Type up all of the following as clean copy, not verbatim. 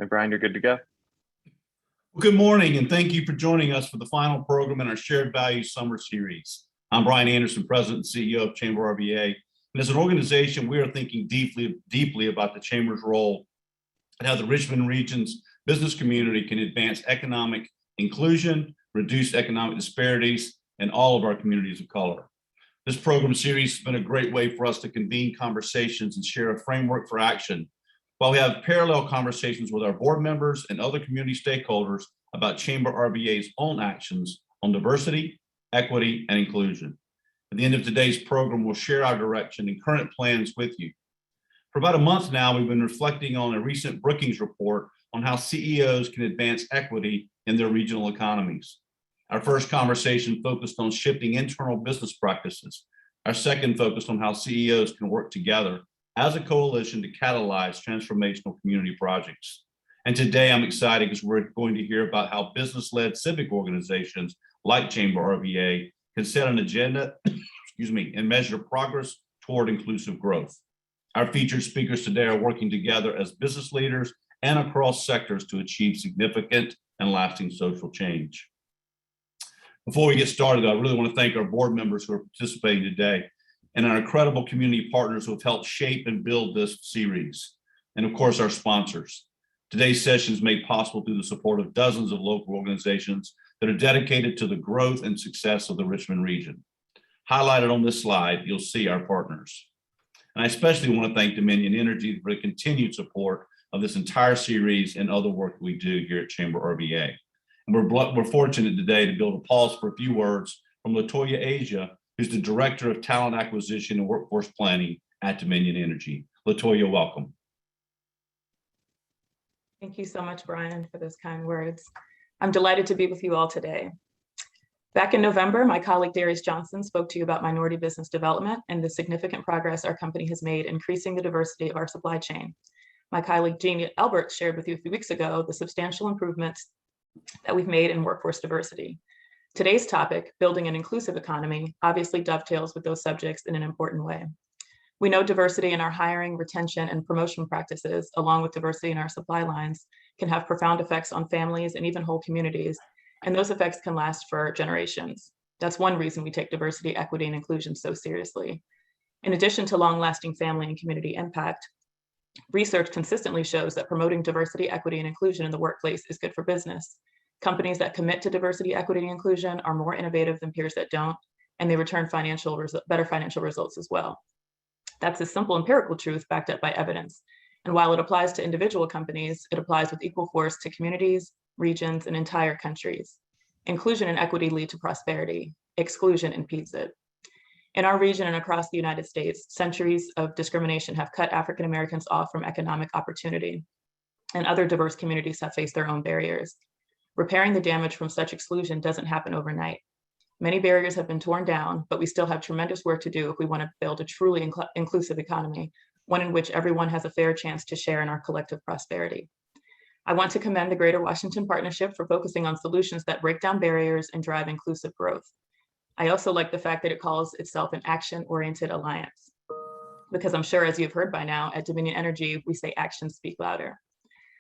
Hey, Brian, you're good to go. Well, good morning, and thank you for joining us for the final program in our Shared Values Summer Series. I'm Brian Anderson, President and CEO of Chamber RVA. And as an organization, we are thinking deeply about the Chamber's role and how the Richmond region's business community can advance economic inclusion, reduce economic disparities, in all of our communities of color. This program series has been a great way for us to convene conversations and share a framework for action, while we have parallel conversations with our board members and other community stakeholders about Chamber RVA's own actions on diversity, equity, and inclusion. At the end of today's program, we'll share our direction and current plans with you. For about a month now, we've been reflecting on a recent Brookings report on how CEOs can advance equity in their regional economies. Our first conversation focused on shifting internal business practices. Our second focused on how CEOs can work together as a coalition to catalyze transformational community projects. And today I'm excited because we're going to hear about how business-led civic organizations like Chamber RVA can set an agenda, and measure progress toward inclusive growth. Our featured speakers today are working together as business leaders and across sectors to achieve significant and lasting social change. Before we get started, I really want to thank our board members who are participating today and our incredible community partners who have helped shape and build this series. And of course, our sponsors. Today's session is made possible through the support of dozens of local organizations that are dedicated to the growth and success of the Richmond region. Highlighted on this slide, you'll see our partners. And I especially want to thank Dominion Energy for the continued support of this entire series and other work we do here at Chamber RVA. And we're fortunate today to be able to pause for a few words from Latoya Asia, who's the Director of Talent Acquisition and Workforce Planning at Dominion Energy. Latoya, welcome. Thank you so much, Brian, for those kind words. I'm delighted to be with you all today. Back in November, my colleague Darius Johnson spoke to you about minority business development and the significant progress our company has made increasing the diversity of our supply chain. My colleague Jeannie Albert shared with you a few weeks ago the substantial improvements that we've made in workforce diversity. Today's topic, building an inclusive economy, obviously dovetails with those subjects in an important way. We know diversity in our hiring, retention, and promotion practices, along with diversity in our supply lines, can have profound effects on families and even whole communities, and those effects can last for generations. That's one reason we take diversity, equity, and inclusion so seriously. In addition to long-lasting family and community impact, research consistently shows that promoting diversity, equity, and inclusion in the workplace is good for business. Companies that commit to diversity, equity, and inclusion are more innovative than peers that don't, and they return better financial results as well. That's a simple empirical truth backed up by evidence. And while it applies to individual companies, it applies with equal force to communities, regions, and entire countries. Inclusion and equity lead to prosperity. Exclusion impedes it. In our region and across the United States, centuries of discrimination have cut African Americans off from economic opportunity, and other diverse communities have faced their own barriers. Repairing the damage from such exclusion doesn't happen overnight. Many barriers have been torn down, but we still have tremendous work to do if we want to build a truly inclusive economy, one in which everyone has a fair chance to share in our collective prosperity. I want to commend the Greater Washington Partnership for focusing on solutions that break down barriers and drive inclusive growth. I also like the fact that it calls itself an action-oriented alliance, because I'm sure, as you've heard by now, at Dominion Energy, we say actions speak louder.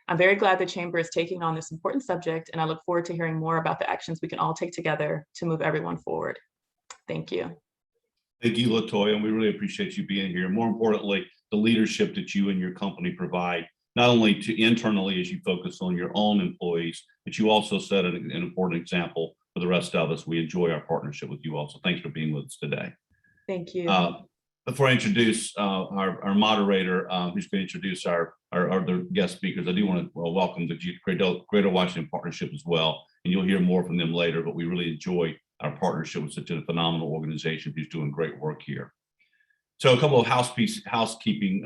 I'm very glad the Chamber is taking on this important subject, and I look forward to hearing more about the actions we can all take together to move everyone forward. Thank you. Thank you, Latoya, and we really appreciate you being here. More importantly, the leadership that you and your company provide, not only to internally as you focus on your own employees, but you also set an important example for the rest of us. We enjoy our partnership with you also. Thanks for being with us today. Thank you. Before I introduce our moderator, who's going to introduce our other guest speakers, I do want to welcome the Greater Washington Partnership as well. And you'll hear more from them later, but we really enjoy our partnership with such a phenomenal organization who's doing great work here. So a couple of housekeeping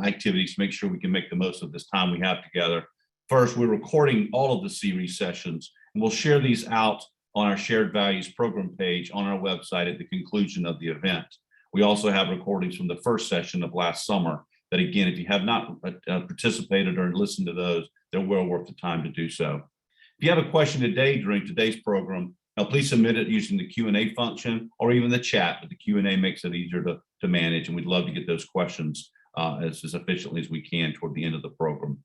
activities to make sure we can make the most of this time we have together. First, we're recording all of the series sessions, and we'll share these out on our Shared Values program page on our website at the conclusion of the event. We also have recordings from the first session of last summer that, again, if you have not participated or listened to those, they're well worth the time to do so. If you have a question today during today's program, now please submit it using the Q&A function or even the chat, but the Q&A makes it easier to manage, and we'd love to get those questions as efficiently as we can toward the end of the program.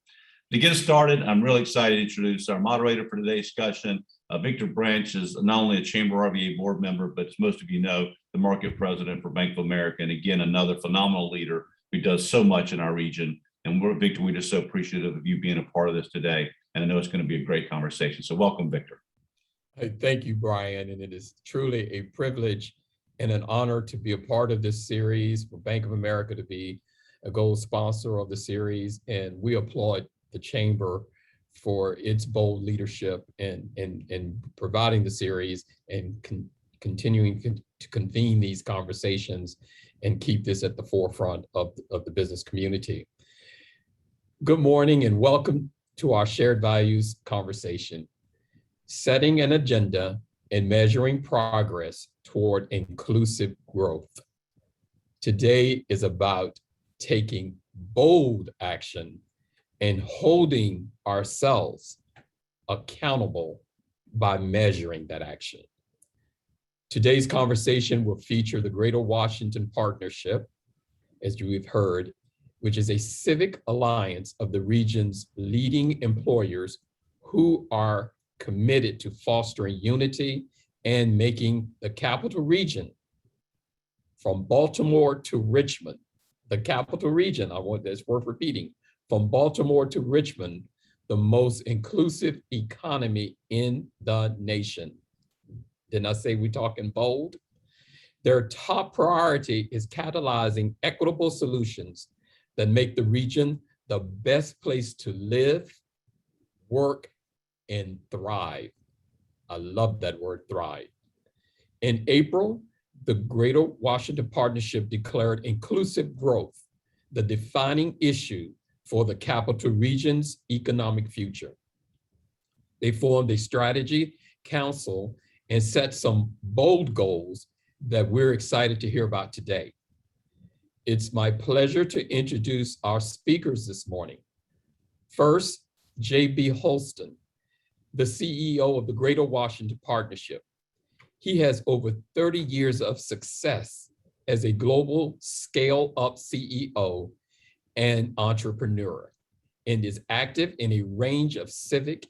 To get us started, I'm really excited to introduce our moderator for today's discussion. Victor Branch is not only a Chamber RVA board member, but as most of you know, the market president for Bank of America. And again, another phenomenal leader who does so much in our region. And Victor, we're just so appreciative of you being a part of this today. And I know it's going to be a great conversation. So welcome, Victor. Hey, thank you, Brian. And it is truly a privilege and an honor to be a part of this series, for Bank of America to be a gold sponsor of the series. And we applaud the Chamber for its bold leadership in providing the series and continuing to convene these conversations and keep this at the forefront of the business community. Good morning and welcome to our shared values conversation, setting an agenda and measuring progress toward inclusive growth. Today is about taking bold action and holding ourselves accountable by measuring that action. Today's conversation will feature the Greater Washington Partnership, as you've heard, which is a civic alliance of the region's leading employers who are committed to fostering unity and making the capital region, from Baltimore to Richmond, the capital region, that's worth repeating, from Baltimore to Richmond, the most inclusive economy in the nation. Didn't I say we're talking bold? Their top priority is catalyzing equitable solutions that make the region the best place to live, work, and thrive. I love that word, thrive. In April, the Greater Washington Partnership declared inclusive growth the defining issue for the capital region's economic future. They formed a strategy council and set some bold goals that we're excited to hear about today. It's my pleasure to introduce our speakers this morning. First, J.B. Holston, the CEO of the Greater Washington Partnership. He has over 30 years of success as a global scale-up CEO and entrepreneur, and is active in a range of civic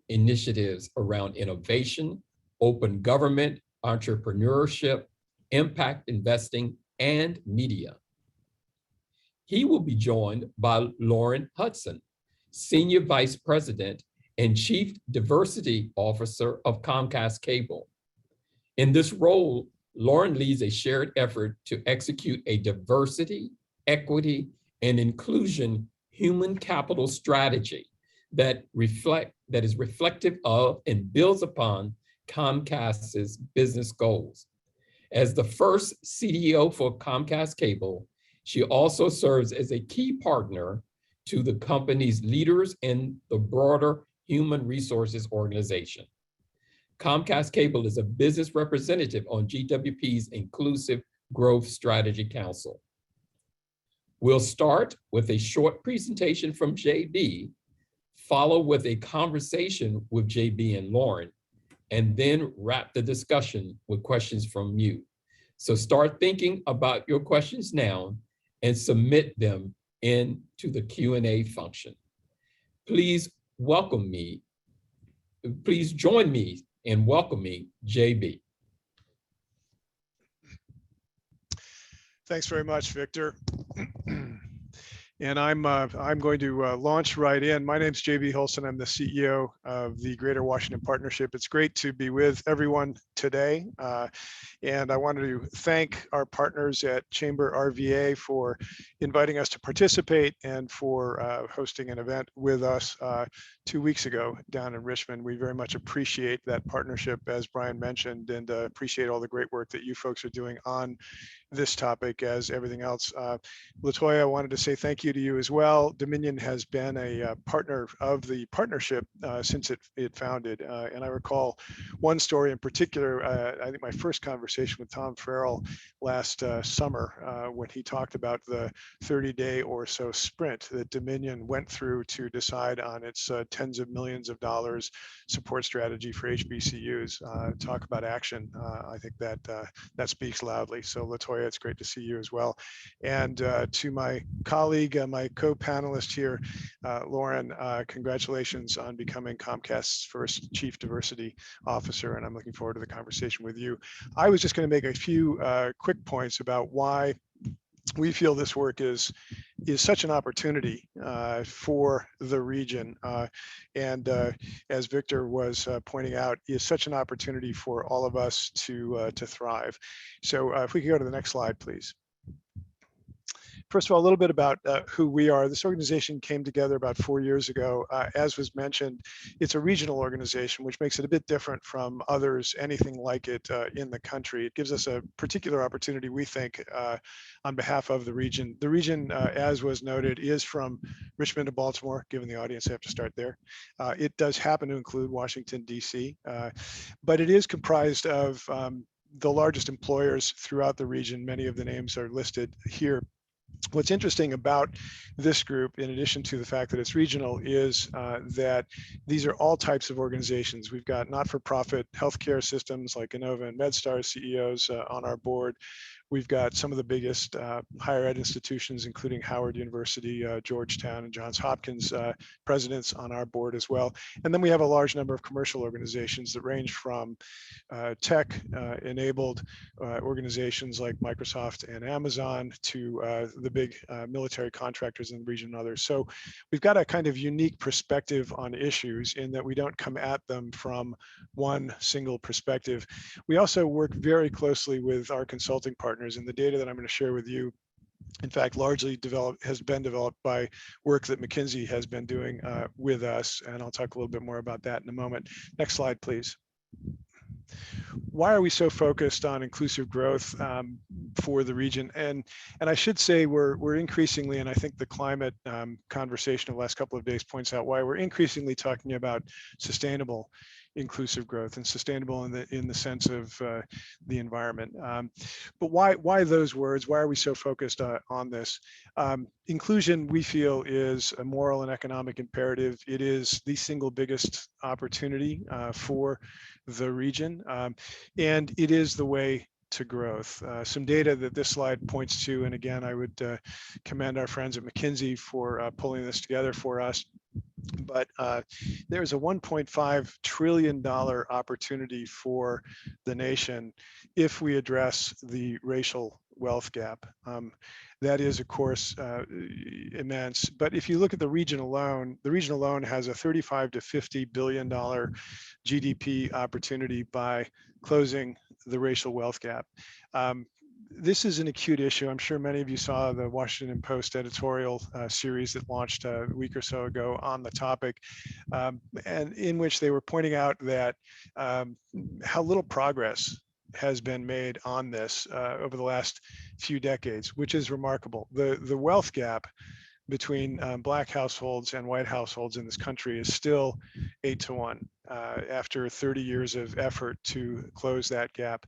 initiatives around innovation, open government, entrepreneurship, impact investing, and media. He will be joined by Lauren Hudson, Senior Vice President and Chief Diversity Officer of Comcast Cable. In this role, Lauren leads a shared effort to execute a diversity, equity, and inclusion human capital strategy that is reflective of and builds upon Comcast's business goals. As the first CDO for Comcast Cable, she also serves as a key partner to the company's leaders in the broader human resources organization. Comcast Cable is a business representative on GWP's Inclusive Growth Strategy Council. We'll start with a short presentation from JB, follow with a conversation with JB and Lauren, and then wrap the discussion with questions from you. So start thinking about your questions now and submit them into the Q&A function. Please join me in welcoming JB. Thanks very much, Victor. And I'm going to launch right in. My name's JB Holston. I'm the CEO of the Greater Washington Partnership. It's great to be with everyone today. And I wanted to thank our partners at Chamber RVA for inviting us to participate and for hosting an event with us 2 weeks ago down in Richmond. We very much appreciate that partnership, as Brian mentioned, and appreciate all the great work that you folks are doing on this topic as everything else. Latoya, I wanted to say thank you to you as well. Dominion has been a partner of the partnership since it founded. And I recall one story in particular. I think my first conversation with Tom Farrell last summer when he talked about the 30-day or so sprint that Dominion went through to decide on its tens of millions of dollars support strategy for HBCUs. Talk about action. I think that that speaks loudly. So Latoya, it's great to see you as well. And to my colleague, my co-panelist here, Lauren, congratulations on becoming Comcast's first Chief Diversity Officer, and I'm looking forward to the conversation with you. I was just going to make a few quick points about why we feel this work is such an opportunity for the region, and as Victor was pointing out, is such an opportunity for all of us to thrive. So if we could go to the next slide, please. First of all, a little bit about who we are. This organization came together about 4 years ago. As was mentioned, it's a regional organization, which makes it a bit different from others, anything like it in the country. It gives us a particular opportunity, we think, on behalf of the region. The region, as was noted, is from Richmond to Baltimore, given the audience, I have to start there. It does happen to include Washington, D.C., but it is comprised of the largest employers throughout the region. Many of the names are listed here. What's interesting about this group, in addition to the fact that it's regional, is that these are all types of organizations. We've got not-for-profit healthcare systems like Inova and MedStar CEOs on our board. We've got some of the biggest higher ed institutions, including Howard University, Georgetown, and Johns Hopkins presidents on our board as well. And then we have a large number of commercial organizations that range from tech-enabled organizations like Microsoft and Amazon to the big military contractors in the region and others. So we've got a kind of unique perspective on issues in that we don't come at them from one single perspective. We also work very closely with our consulting partners, and the data that I'm going to share with you, in fact, largely has been developed by work that McKinsey has been doing with us, and I'll talk a little bit more about that in a moment. Next slide, please. Why are we so focused on inclusive growth for the region? And I should say we're increasingly, and I think the climate conversation of the last couple of days points out why we're increasingly talking about sustainable inclusive growth, and sustainable in the sense of the environment. But why those words? Why are we so focused on this? Inclusion, we feel, is a moral and economic imperative. It is the single biggest opportunity for the region, and it is the way to growth. Some data that this slide points to, and again, I would commend our friends at McKinsey for pulling this together for us. But there's a $1.5 trillion opportunity for the nation if we address the racial wealth gap. That is, of course, immense. But if you look at the region alone has a $35 to $50 billion GDP opportunity by closing the racial wealth gap. This is an acute issue. I'm sure many of you saw the Washington Post editorial series that launched a week or so ago on the topic, and in which they were pointing out that how little progress has been made on this over the last few decades, which is remarkable. The wealth gap between Black households and white households in this country is still 8 to 1 after 30 years of effort to close that gap.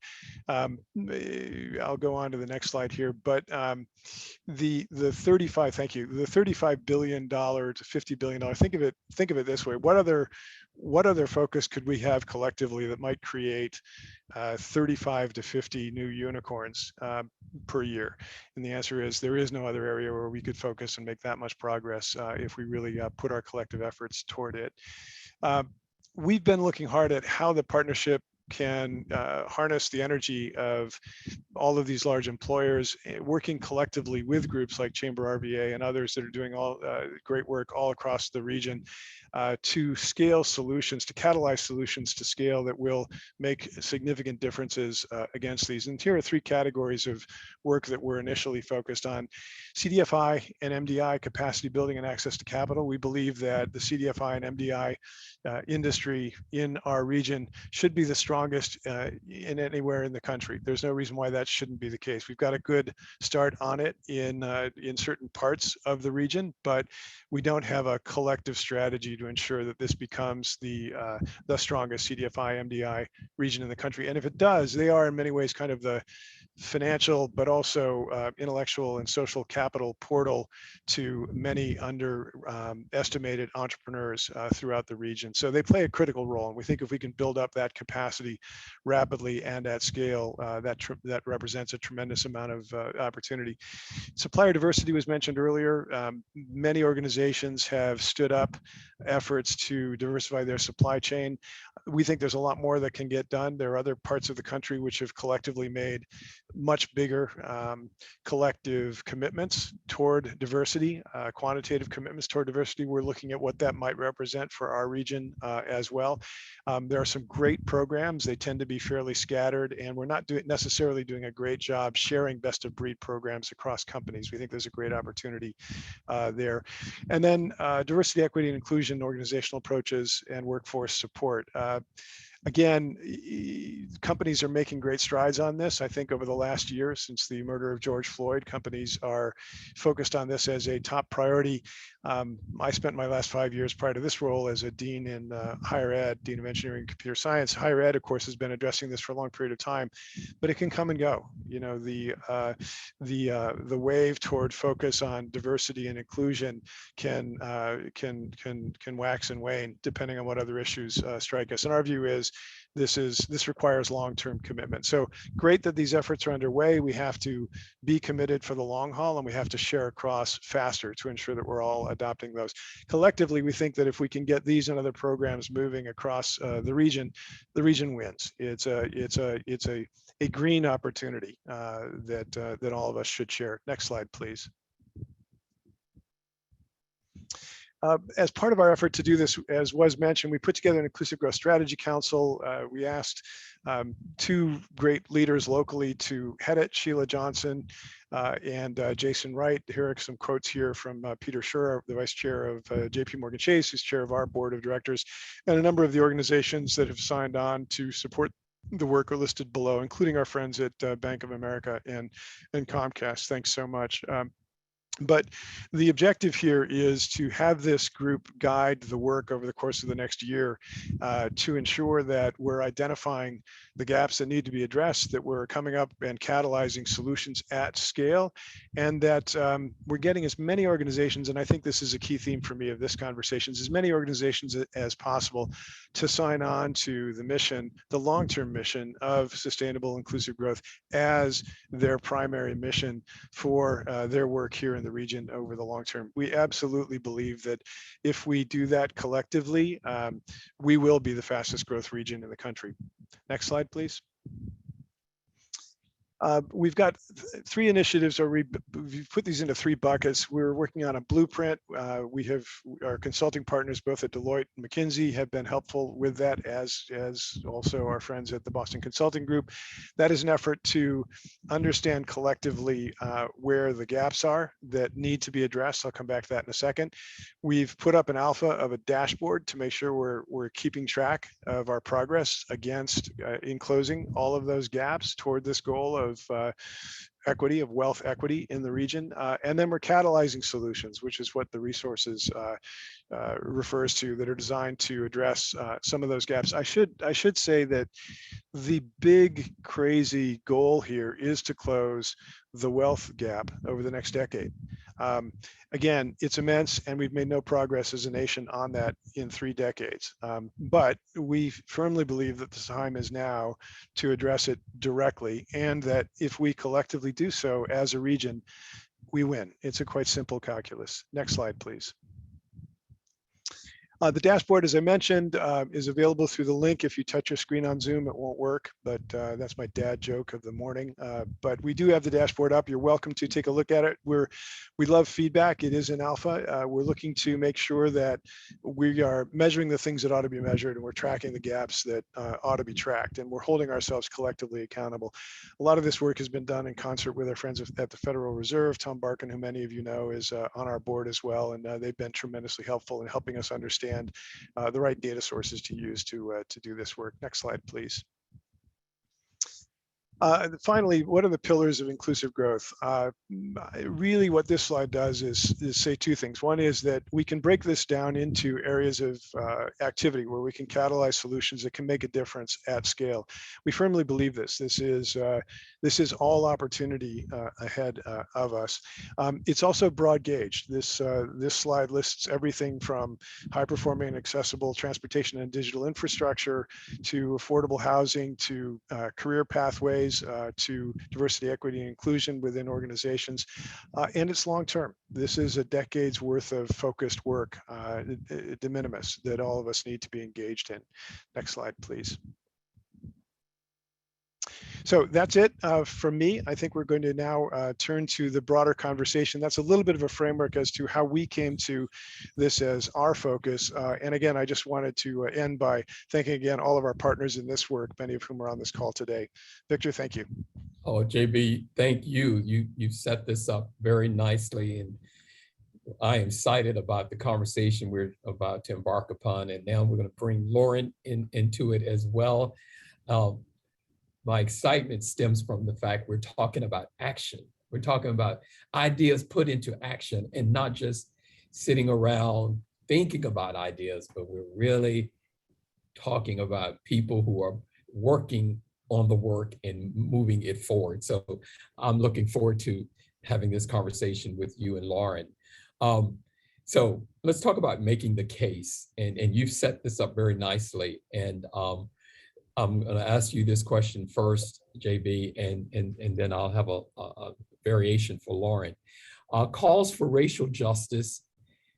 I'll go on to the next slide here, but the $35 billion to $50 billion. Think of it this way: what other focus could we have collectively that might create 35 to 50 new unicorns per year? And the answer is there is no other area where we could focus and make that much progress if we really put our collective efforts toward it. We've been looking hard at how the partnership can harness the energy of all of these large employers, working collectively with groups like Chamber RVA and others that are doing all great work all across the region to scale solutions, to catalyze solutions to scale that will make significant differences against these. And here are 3 categories of work that we're initially focused on: CDFI and MDI, capacity building and access to capital. We believe that the CDFI and MDI industry in our region should be the strongest in anywhere in the country. There's no reason why that shouldn't be the case. We've got a good start on it in certain parts of the region, but we don't have a collective strategy to ensure that this becomes the strongest CDFI MDI region in the country. And if it does, they are in many ways kind of the financial, but also intellectual and social capital portal to many underestimated entrepreneurs throughout the region. So they play a critical role. And we think if we can build up that capacity rapidly and at scale, that represents a tremendous amount of opportunity. Supplier diversity was mentioned earlier. Many organizations have stood up efforts to diversify their supply chain. We think there's a lot more that can get done. There are other parts of the country which have collectively made much bigger collective commitments toward diversity, quantitative commitments toward diversity. We're looking at what that might represent for our region as well. There are some great programs. They tend to be fairly scattered, and we're not necessarily doing a great job sharing best of breed programs across companies. We think there's a great opportunity there. And then diversity, equity, and inclusion, organizational approaches, and workforce support. Again, companies are making great strides on this. I think over the last year, since the murder of George Floyd, companies are focused on this as a top priority. I spent my last 5 years prior to this role as a dean in higher ed, dean of engineering and computer science. Higher ed, of course, has been addressing this for a long period of time, but it can come and go. You know, the wave toward focus on diversity and inclusion can wax and wane depending on what other issues strike us. And our view is this requires long-term commitment. So great that these efforts are underway. We have to be committed for the long haul, and we have to share across faster to ensure that we're all adopting those. Collectively, we think that if we can get these and other programs moving across the region wins. It's a green opportunity that all of us should share. Next slide, please. As part of our effort to do this, as was mentioned, we put together an Inclusive Growth Strategy Council. We asked two great leaders locally to head it, Sheila Johnson and Jason Wright. Here are some quotes here from Peter Schur, the vice chair of JP Morgan Chase, who's chair of our board of directors, and a number of the organizations that have signed on to support the work are listed below, including our friends at Bank of America and Comcast. Thanks so much. But the objective here is to have this group guide the work over the course of the next year to ensure that we're identifying the gaps that need to be addressed, that we're coming up and catalyzing solutions at scale, and that we're getting as many organizations, and I think this is a key theme for me of this conversation, as many organizations as possible to sign on to the mission, the long-term mission of sustainable inclusive growth as their primary mission for their work here in the region over the long term. We absolutely believe that if we do that collectively, we will be the fastest growth region in the country. Next slide, please. We've got three initiatives, or we've put these into three buckets. We're working on a blueprint. We have our consulting partners, both at Deloitte and McKinsey, have been helpful with that, as also our friends at the Boston Consulting Group. That is an effort to understand collectively where the gaps are that need to be addressed. I'll come back to that in a second. We've put up an alpha of a dashboard to make sure we're keeping track of our progress against in closing all of those gaps toward this goal of equity, of wealth equity in the region. And then we're catalyzing solutions, which is what the resources refers to, that are designed to address some of those gaps. I should say that the big crazy goal here is to close the wealth gap over the next decade. Again, it's immense, and we've made no progress as a nation on that in 3 decades. But we firmly believe that the time is now to address it directly, and that if we collectively do so as a region, we win. It's a quite simple calculus. Next slide, please. The dashboard, as I mentioned, is available through the link. If you touch your screen on Zoom, it won't work, but that's my dad joke of the morning. But we do have the dashboard up. You're welcome to take a look at it. We love feedback. It is in alpha. We're looking to make sure that we are measuring the things that ought to be measured, and we're tracking the gaps that ought to be tracked, and we're holding ourselves collectively accountable. A lot of this work has been done in concert with our friends at the Federal Reserve. Tom Barkin, who many of you know, is on our board as well, and they've been tremendously helpful in helping us understand the right data sources to use to do this work. Next slide, please. Finally, what are the pillars of inclusive growth? Really what this slide does is say two things. One is that we can break this down into areas of activity where we can catalyze solutions that can make a difference at scale. We firmly believe this. This is all opportunity ahead of us. It's also broad gauge. This slide lists everything from high performing and accessible transportation and digital infrastructure to affordable housing to career pathways to diversity, equity, and inclusion within organizations. And it's long-term. This is a decade's worth of focused work, de minimis, that all of us need to be engaged in. Next slide, please. So that's it from me. I think we're going to now turn to the broader conversation. That's a little bit of a framework as to how we came to this as our focus. And again, I just wanted to end by thanking again all of our partners in this work, many of whom are on this call today. Victor, thank you. Oh, JB, thank you. You set this up very nicely, and I am excited about the conversation we're about to embark upon. And now we're going to bring Lauren into it as well. My excitement stems from the fact we're talking about action. We're talking about ideas put into action and not just sitting around thinking about ideas, but we're really talking about people who are working on the work and moving it forward. So I'm looking forward to having this conversation with you and Lauren. So let's talk about making the case. And you've set this up very nicely. And I'm going to ask you this question first, JB, and then I'll have a variation for Lauren. Calls for racial justice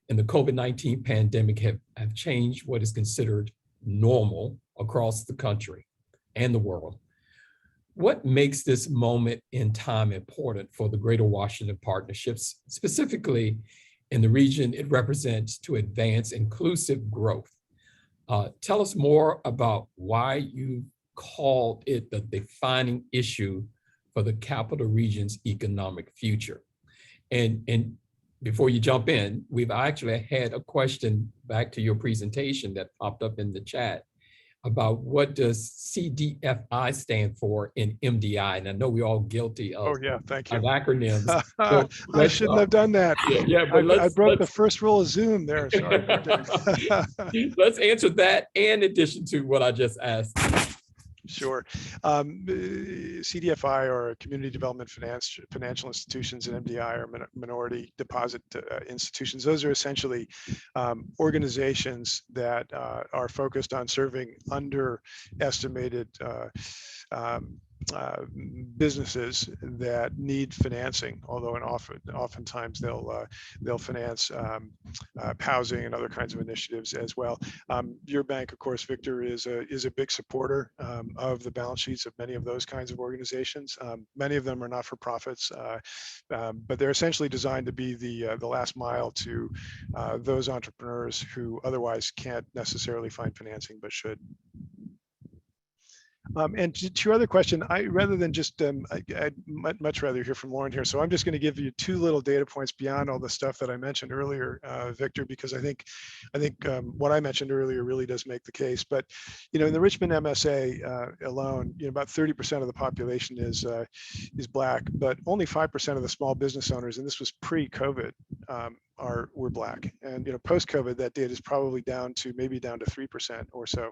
and the COVID-19 pandemic have changed what is considered normal across the country and the world. What makes this moment in time important for the Greater Washington Partnerships, specifically in the region it represents to advance inclusive growth? Tell us more about why you called it the defining issue for the Capital Region's economic future. And before you jump in, we've actually had a question back to your presentation that popped up in the chat about what does CDFI stand for in MDI? And I know we're all guilty of, thank you. of acronyms. So I shouldn't have done that. But I broke the first rule of Zoom there. Sorry. Let's answer that in addition to what I just asked. Sure. CDFI, or Community Development Financial Institutions, and MDI are minority deposit institutions. Those are essentially organizations that are focused on serving underestimated businesses that need financing, although oftentimes they'll finance housing and other kinds of initiatives as well. Your bank, of course, Victor, is a big supporter of the balance sheets of many of those kinds of organizations. Many of them are not for profits, but they're essentially designed to be the last mile to those entrepreneurs who otherwise can't necessarily find financing but should. And to your other question, rather than just, I'd much rather hear from Lauren here. So I'm just going to give you two little data points beyond all the stuff that I mentioned earlier, Victor, because I think what I mentioned earlier really does make the case. But in the Richmond MSA alone, about 30% of the population is Black, but only 5% of the small business owners, and this was pre-COVID, were Black. And post-COVID, that data is probably down to 3% or so.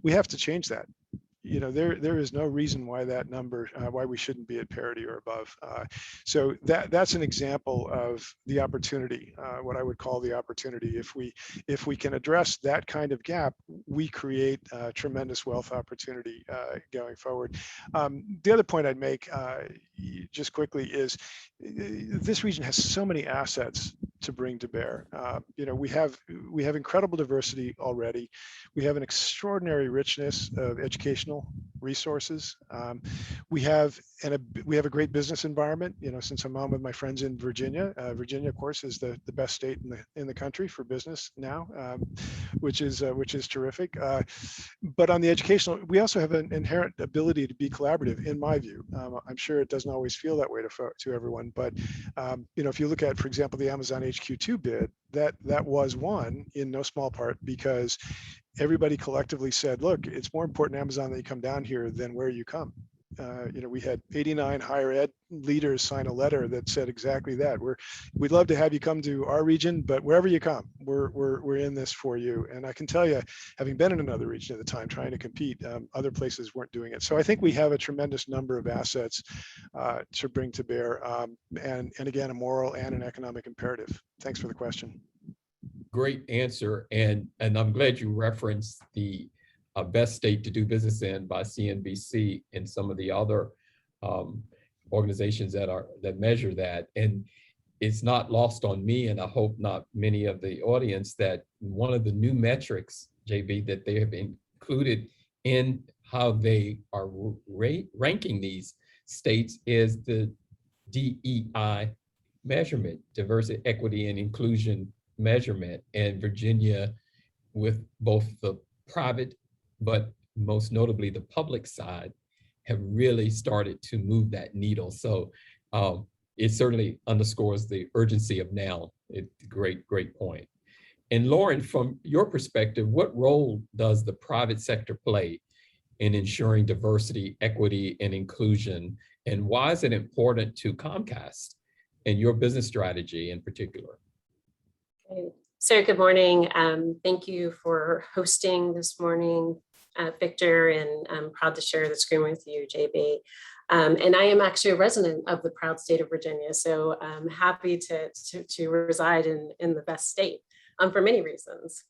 We have to change that. There is no reason why that number, why we shouldn't be at parity or above. So that's an example of the opportunity, what I would call the opportunity. If we can address that kind of gap, we create tremendous wealth opportunity going forward. The other point I'd make just quickly is this region has so many assets to bring to bear. We have incredible diversity already. We have an extraordinary richness of educational resources. We have a great business environment. Since I'm on with my friends in Virginia, Virginia, of course, is the best state in the country for business now, which is terrific. But on the educational, we also have an inherent ability to be collaborative, in my view. I'm sure it doesn't always feel that way to everyone, but if you look at, for example, the Amazon HQ2 bid, that was won in no small part because everybody collectively said, look, it's more important Amazon that you come down here than where you come. we had 89 higher ed leaders sign a letter that said exactly that. We'd love to have you come to our region, but wherever you come, we're in this for you. And I can tell you, having been in another region at the time trying to compete, other places weren't doing it. So I think we have a tremendous number of assets to bring to bear, and again, a moral and an economic imperative. Thanks for the question. Great answer, and I'm glad you referenced the best state to do business in by CNBC and some of the other organizations that measure that. And it's not lost on me, and I hope not many of the audience, that one of the new metrics, JB, that they have included in how they are ranking these states is the DEI measurement, diversity, equity, and inclusion measurement. And Virginia, with both the private, but most notably the public side, have really started to move that needle. So it certainly underscores the urgency of now. It's a great point. And Lauren, from your perspective, what role does the private sector play in ensuring diversity, equity, and inclusion? And why is it important to Comcast and your business strategy in particular? So good morning. Thank you for hosting this morning, Victor, and I'm proud to share the screen with you, JB. And I am actually a resident of the proud state of Virginia, so I'm happy to reside in the best state for many reasons.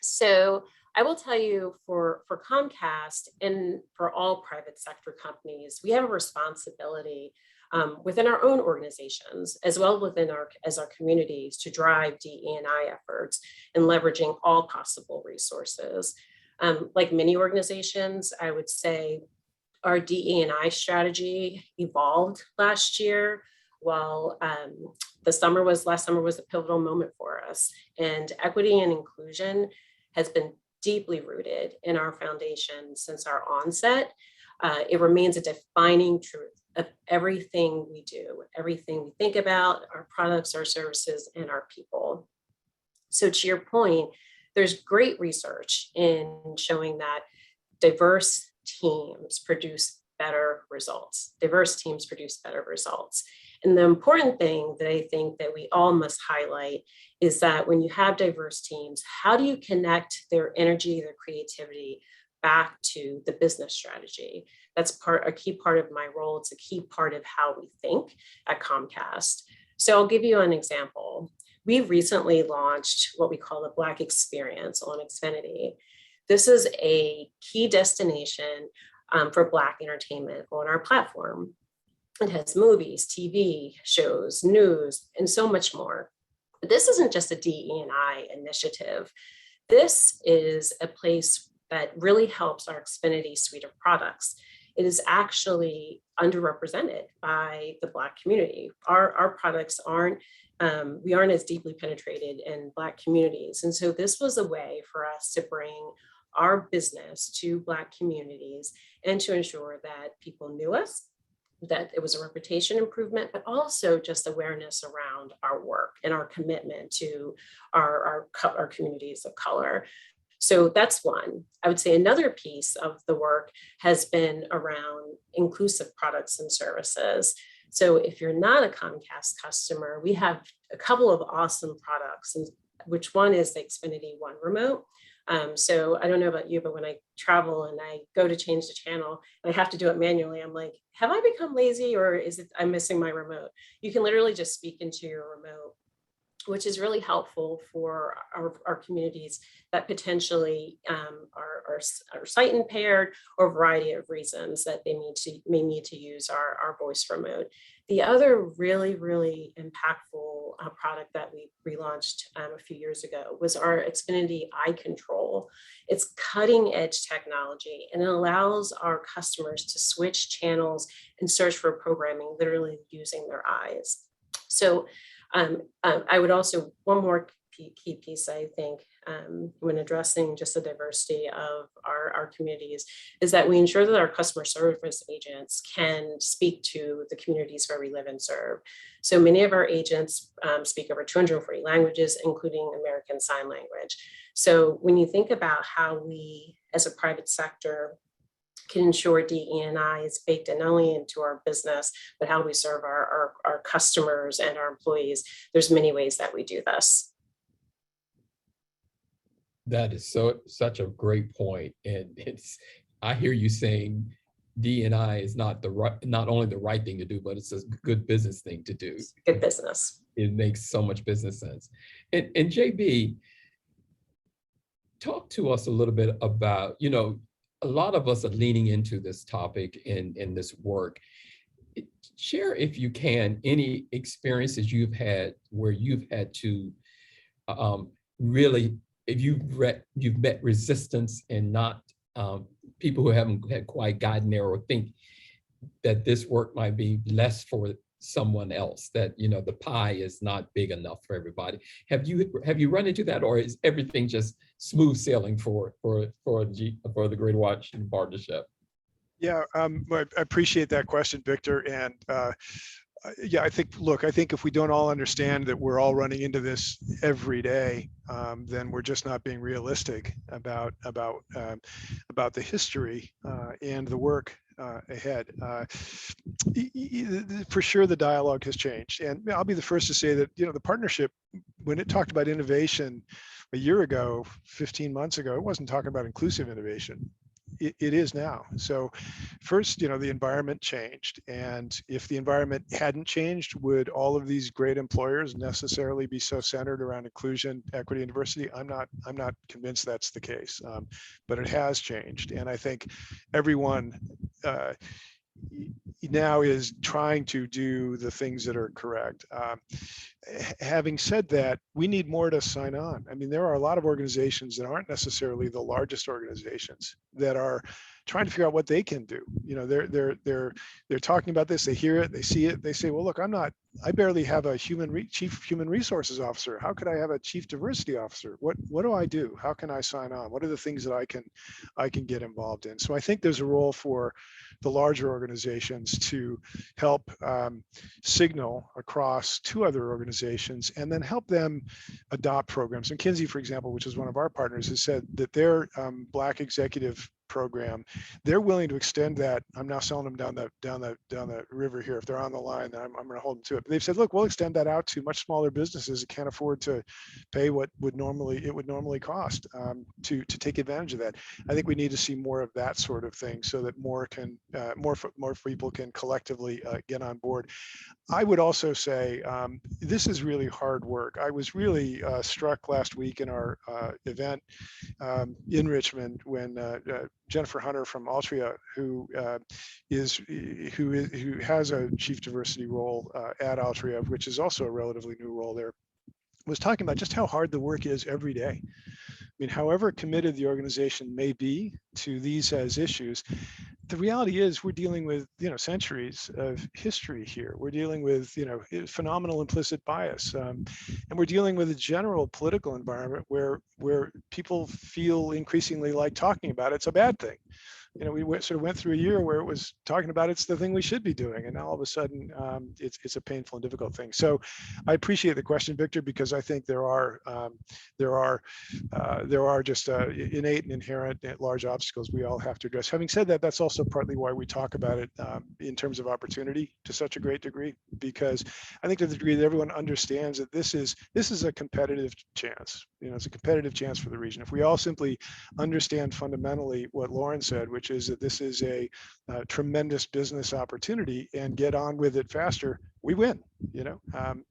So I will tell you, for Comcast and for all private sector companies, we have a responsibility within our own organizations, as well as our communities, to drive DE&I efforts and leveraging all possible resources. Like many organizations, I would say our DE&I strategy evolved last year. While last summer was a pivotal moment for us, and equity and inclusion has been deeply rooted in our foundation since our onset. It remains a defining truth of everything we do, everything we think about, our products, our services, and our people. So to your point, there's great research in showing that diverse teams produce better results. Diverse teams produce better results. And the important thing that I think that we all must highlight is that when you have diverse teams, how do you connect their energy, their creativity back to the business strategy? That's a key part of my role. It's a key part of how we think at Comcast. So I'll give you an example. We recently launched what we call the Black Experience on Xfinity. This is a key destination for Black entertainment on our platform. It has movies, TV shows, news, and so much more. But this isn't just a DE&I initiative. This is a place that really helps our Xfinity suite of products. It is actually underrepresented by the Black community. Our products we aren't as deeply penetrated in Black communities. And so this was a way for us to bring our business to Black communities and to ensure that people knew us, that it was a reputation improvement, but also just awareness around our work and our commitment to our communities of color. So that's one. I would say another piece of the work has been around inclusive products and services. So if you're not a Comcast customer, we have a couple of awesome products, and which one is the Xfinity One remote. So I don't know about you, but when I travel and I go to change the channel and I have to do it manually, I'm like, have I become lazy, or is it I'm missing my remote? You can literally just speak into your remote, which is really helpful for our communities that potentially are sight impaired, or a variety of reasons that they may need to use our voice remote. The other really, really impactful product that we relaunched a few years ago was our Xfinity Eye Control. It's cutting edge technology, and it allows our customers to switch channels and search for programming literally using their eyes. So I would also, one more key piece, I think, when addressing just the diversity of our communities, is that we ensure that our customer service agents can speak to the communities where we live and serve. So many of our agents speak over 240 languages, including American Sign Language. So when you think about how we, as a private sector, can ensure DE&I is baked in not only into our business, but how do we serve our customers and our employees. There's many ways that we do this. That is such a great point. And I hear you saying D&I is not only the right thing to do, but it's a good business thing to do. It's good business. It makes so much business sense. And JB, talk to us a little bit about, a lot of us are leaning into this topic in this work. Share, if you can, any experiences you've had where you've had to really, if you've met resistance and not people who haven't had quite gotten there, or think that this work might be less for someone else, that the pie is not big enough for everybody. Have you run into that, or is everything just smooth sailing for the Greater Washington Partnership? Yeah, I appreciate that question, Victor. And yeah, I think if we don't all understand that we're all running into this every day, then we're just not being realistic about the history and the work ahead. For sure, the dialogue has changed, and I'll be the first to say that the partnership, when it talked about innovation a year ago, 15 months ago, it wasn't talking about inclusive innovation. It is now. So first, the environment changed. And if the environment hadn't changed, would all of these great employers necessarily be so centered around inclusion, equity, and diversity? I'm not convinced that's the case, but it has changed. And I think everyone now is trying to do the things that are correct. Having said that, we need more to sign on. I mean, there are a lot of organizations that aren't necessarily the largest organizations that are trying to figure out what they can do. They're talking about this, they hear it, they see it, they say, well, look, I barely have a chief human resources officer. How could I have a chief diversity officer? What do I do? How can I sign on? What are the things that I can get involved in? So I think there's a role for the larger organizations to help signal across to other organizations, and then help them adopt programs. And Kinsey, for example, which is one of our partners, has said that their Black executive program, they're willing to extend that. I'm now selling them down the river here. If they're on the line, then I'm going to hold them to it. But they've said, look, we'll extend that out to much smaller businesses that can't afford to pay what it would normally cost to take advantage of that. I think we need to see more of that sort of thing, so that more people can collectively get on board. I would also say this is really hard work. I was really struck last week in our event in Richmond when Jennifer Hunter from Altria, who has a chief diversity role at Altria, which is also a relatively new role there, was talking about just how hard the work is every day. I mean, however committed the organization may be to these as issues, the reality is we're dealing with centuries of history here. We're dealing with phenomenal implicit bias, and we're dealing with a general political environment where people feel increasingly like talking about it's a bad thing. We went through a year where it was talking about it's the thing we should be doing, and now all of a sudden it's a painful and difficult thing. So I appreciate the question, Victor, because I think there are just innate and inherent large obstacles we all have to address. Having said that, that's also partly why we talk about it in terms of opportunity to such a great degree, because I think to the degree that everyone understands that this is a competitive chance. It's a competitive chance for the region. If we all simply understand fundamentally what Lauren said, which is that this is a tremendous business opportunity, and get on with it faster, we win.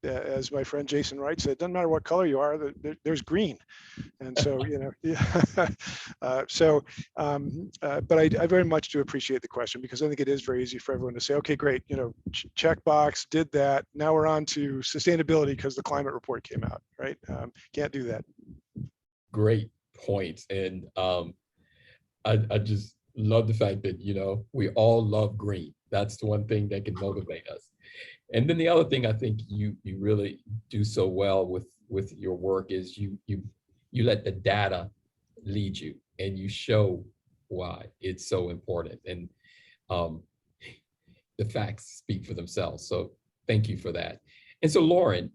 As my friend Jason Wright said, doesn't matter what color you are, there's green. And so, but I very much do appreciate the question, because I think it is very easy for everyone to say, okay, great, check box, did that. Now we're on to sustainability because the climate report came out, right? Can't do that. Great points. And I just love the fact that, we all love green. That's the one thing that can motivate us. And then the other thing I think you really do so well with your work is you let the data lead you, and you show why it's so important. And the facts speak for themselves. So thank you for that. And so Lauren,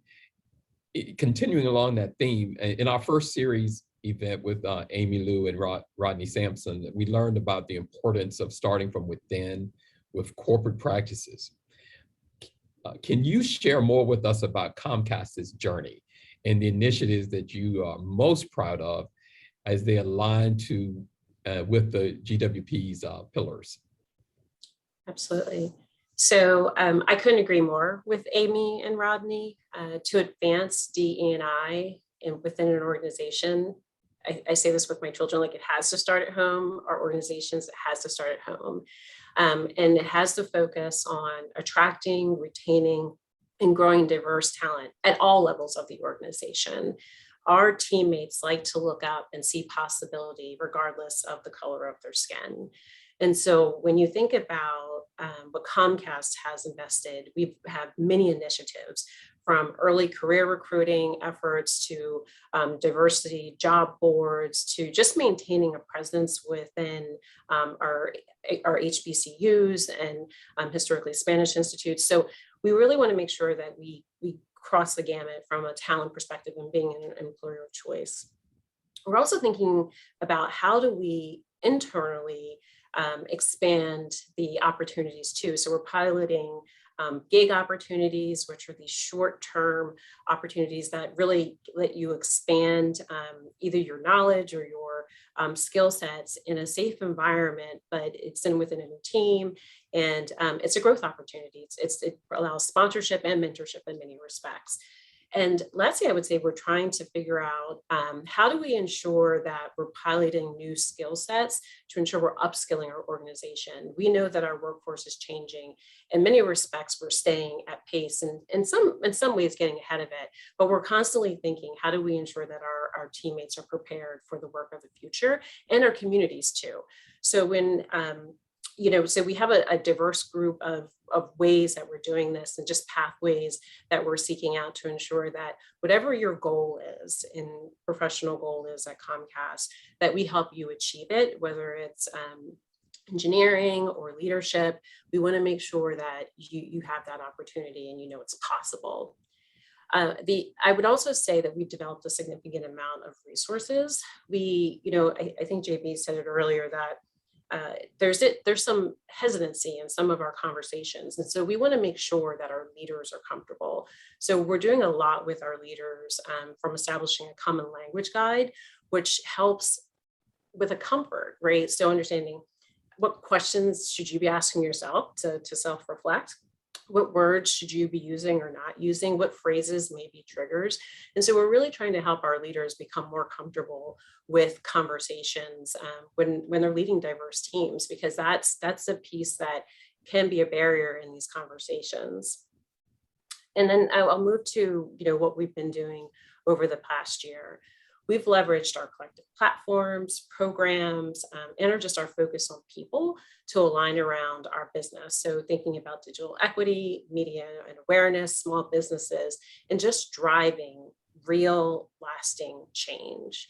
continuing along that theme, in our first series, event with Amy Lou and Rodney Sampson, we learned about the importance of starting from within with corporate practices. Can you share more with us about Comcast's journey and the initiatives that you are most proud of as they align to with the GWP's pillars? Absolutely. So I couldn't agree more with Amy and Rodney. To advance DE&I within an organization, I say this with my children, like it has to start at home. Our organizations, it has to start at home. And it has to focus on attracting, retaining, and growing diverse talent at all levels of the organization. Our teammates like to look up and see possibility regardless of the color of their skin. And so when you think about what Comcast has invested, we have many initiatives from early career recruiting efforts to diversity job boards to just maintaining a presence within our HBCUs and historically Spanish institutes. So we really want to make sure that we cross the gamut from a talent perspective and being an employer of choice. We're also thinking about how do we internally expand the opportunities too. So we're piloting gig opportunities, which are these short-term opportunities that really let you expand either your knowledge or your skill sets in a safe environment, but it's within a team, and it's a growth opportunity. It allows sponsorship and mentorship in many respects. And lastly, I would say we're trying to figure out how do we ensure that we're piloting new skill sets to ensure we're upskilling our organization. We know that our workforce is changing. In many respects, we're staying at pace and in some ways getting ahead of it. But we're constantly thinking, how do we ensure that our teammates are prepared for the work of the future and our communities too? So when so we have a diverse group of ways that we're doing this and just pathways that we're seeking out to ensure that whatever your goal is and professional goal is at Comcast, that we help you achieve it, whether it's engineering or leadership. We want to make sure that you have that opportunity and you know it's possible. I would also say that we've developed a significant amount of resources. I think JB said it earlier that there's some hesitancy in some of our conversations. And so we want to make sure that our leaders are comfortable. So we're doing a lot with our leaders from establishing a common language guide, which helps with a comfort, right? So understanding what questions should you be asking yourself to self-reflect? What words should you be using or not using? What phrases may be triggers? And so we're really trying to help our leaders become more comfortable with conversations when they're leading diverse teams, because that's a piece that can be a barrier in these conversations. And then I'll move to what we've been doing over the past year. We've leveraged our collective platforms, programs, and are just our focus on people to align around our business. So thinking about digital equity, media and awareness, small businesses, and just driving real lasting change.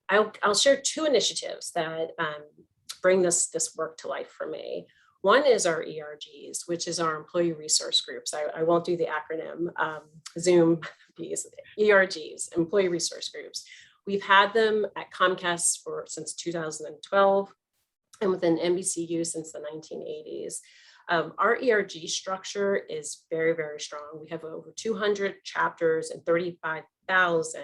I'll share two initiatives that bring this work to life for me. One is our ERGs, which is our employee resource groups. I won't do the acronym, Zoom piece, ERGs, employee resource groups. We've had them at Comcast since 2012 and within NBCU since the 1980s. Our ERG structure is very, very strong. We have over 200 chapters and 35,000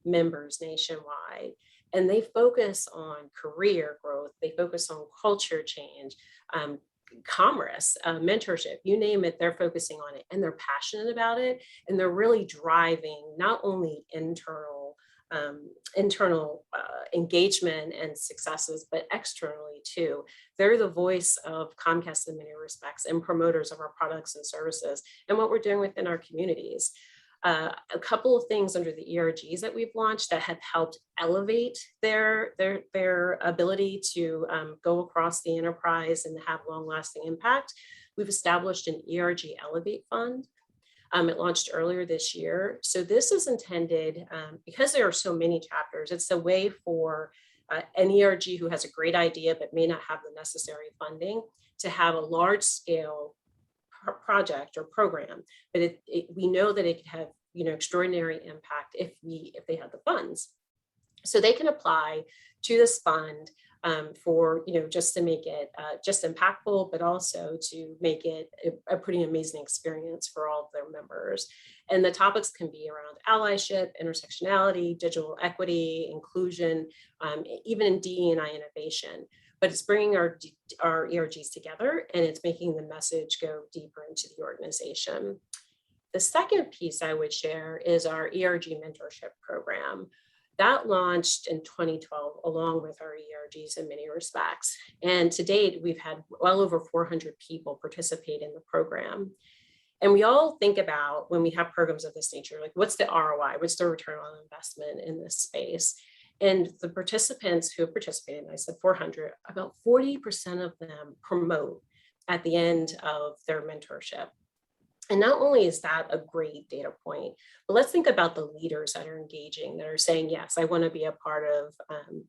members nationwide. And they focus on career growth. They focus on culture change, commerce, mentorship, you name it, they're focusing on it and they're passionate about it. And they're really driving not only internal engagement and successes, but externally too. They're the voice of Comcast in many respects and promoters of our products and services and what we're doing within our communities. A couple of things under the ERGs that we've launched that have helped elevate their ability to go across the enterprise and have long-lasting impact. We've established an ERG Elevate Fund. It launched earlier this year. So this is intended, because there are so many chapters, it's a way for an ERG who has a great idea but may not have the necessary funding to have a large-scale project or program, but we know that it could have extraordinary impact if they have the funds. So they can apply to this fund for, just to make it just impactful, but also to make it a pretty amazing experience for all of their members. And the topics can be around allyship, intersectionality, digital equity, inclusion, even in DE&I innovation. But it's bringing our ERGs together, and it's making the message go deeper into the organization. The second piece I would share is our ERG mentorship program. That launched in 2012 along with our ERGs in many respects. And to date, we've had well over 400 people participate in the program. And we all think about, when we have programs of this nature, like, what's the ROI? What's the return on investment in this space? And the participants who have participated, and I said 400, about 40% of them promote at the end of their mentorship. And not only is that a great data point, but let's think about the leaders that are engaging, that are saying, yes, I want to be a part of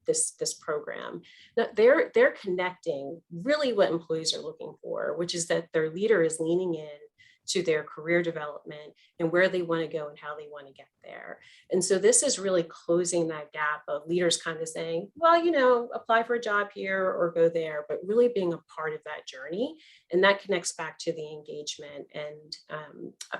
this program. Now, they're connecting really what employees are looking for, which is that their leader is leaning in to their career development and where they want to go and how they want to get there. And so this is really closing that gap of leaders kind of saying, well, apply for a job here or go there, but really being a part of that journey. And that connects back to the engagement and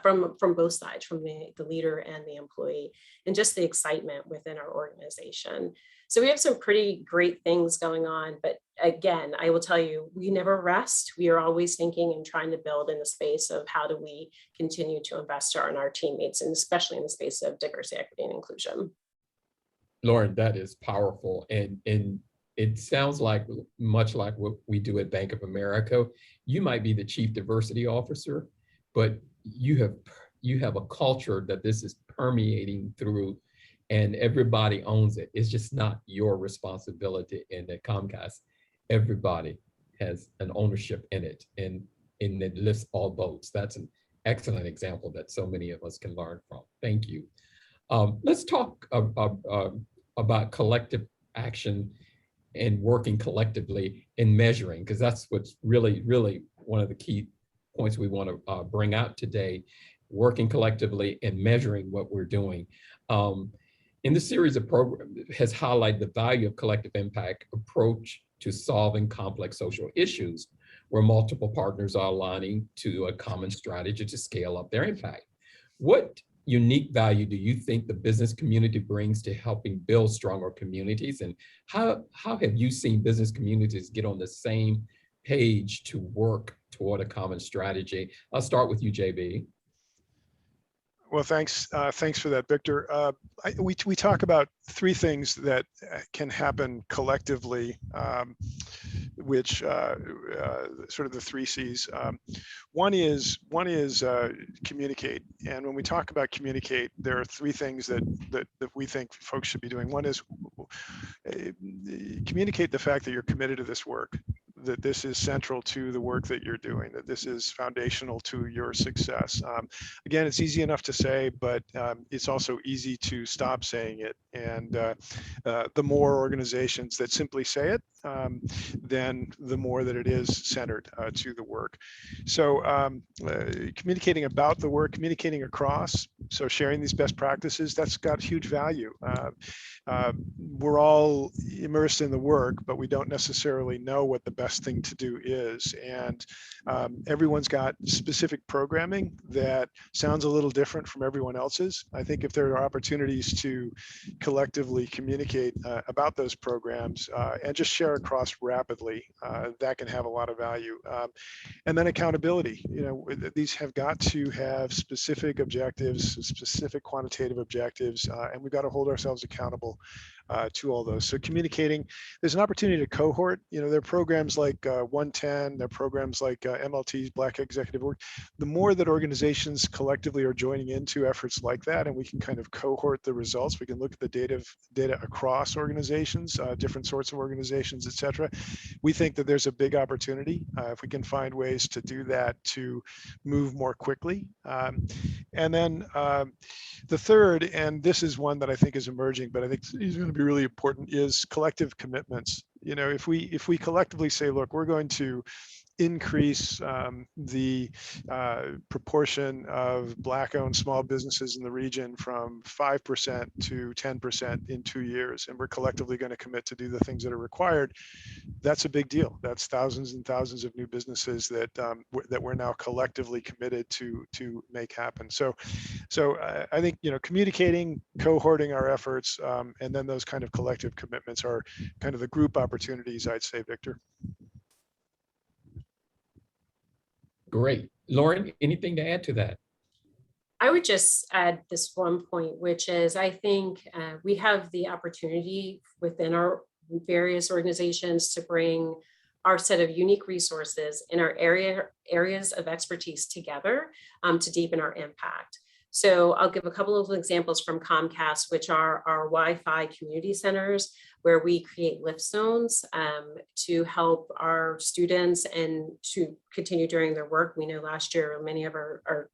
from both sides, from the leader and the employee, and just the excitement within our organization. So we have some pretty great things going on, but again, I will tell you, we never rest. We are always thinking and trying to build in the space of how do we continue to invest in our teammates, and especially in the space of diversity, equity, and inclusion. Lauren, that is powerful. And it sounds like much like what we do at Bank of America. You might be the chief diversity officer, but you have a culture that this is permeating through, and everybody owns it. It's just not your responsibility. And at Comcast, everybody has an ownership in it, and it lifts all boats. That's an excellent example that so many of us can learn from. Thank you. Let's talk about collective action and working collectively and measuring, because that's what's really, really one of the key points we want to bring out today, working collectively and measuring what we're doing. In this series of programs has highlighted the value of collective impact approach to solving complex social issues, where multiple partners are aligning to a common strategy to scale up their impact. What unique value do you think the business community brings to helping build stronger communities? And how have you seen business communities get on the same page to work toward a common strategy? I'll start with you, JB. Well, thanks for that, Victor. We talk about three things that can happen collectively, which sort of the three C's. One is communicate, and when we talk about communicate, there are three things that we think folks should be doing. One is communicate the fact that you're committed to this work, that this is central to the work that you're doing, that this is foundational to your success. Again, it's easy enough to say, but it's also easy to stop saying it. And the more organizations that simply say it, then the more that it is centered to the work. So communicating about the work, communicating across, so sharing these best practices, that's got huge value. We're all immersed in the work, but we don't necessarily know what the best thing to do is. And everyone's got specific programming that sounds a little different from everyone else's. I think if there are opportunities to collectively communicate about those programs and just share across rapidly, that can have a lot of value. And then accountability. These have got to have specific objectives, specific quantitative objectives, and we've got to hold ourselves accountable to all those. So communicating, there's an opportunity to cohort. There are programs like 110, there are programs like MLT's Black Executive Work. The more that organizations collectively are joining into efforts like that, and we can kind of cohort the results, we can look at the data across organizations, different sorts of organizations, et cetera. We think that there's a big opportunity if we can find ways to do that to move more quickly. And then the third, and this is one that I think is emerging, but I think is going to be really important, is collective commitments. If we collectively say, look, we're going to increase the proportion of Black-owned small businesses in the region from 5% to 10% in 2 years. And we're collectively going to commit to do the things that are required. That's a big deal. That's thousands and thousands of new businesses that that we're now collectively committed to make happen. So I think, communicating, cohorting our efforts, and then those kind of collective commitments are kind of the group opportunities, I'd say, Victor. Great. Lauren, anything to add to that? I would just add this one point, which is I think we have the opportunity within our various organizations to bring our set of unique resources in our areas of expertise together to deepen our impact. So I'll give a couple of examples from Comcast, which are our Wi-Fi community centers, where we create lift zones to help our students and to continue doing their work. We know last year many of our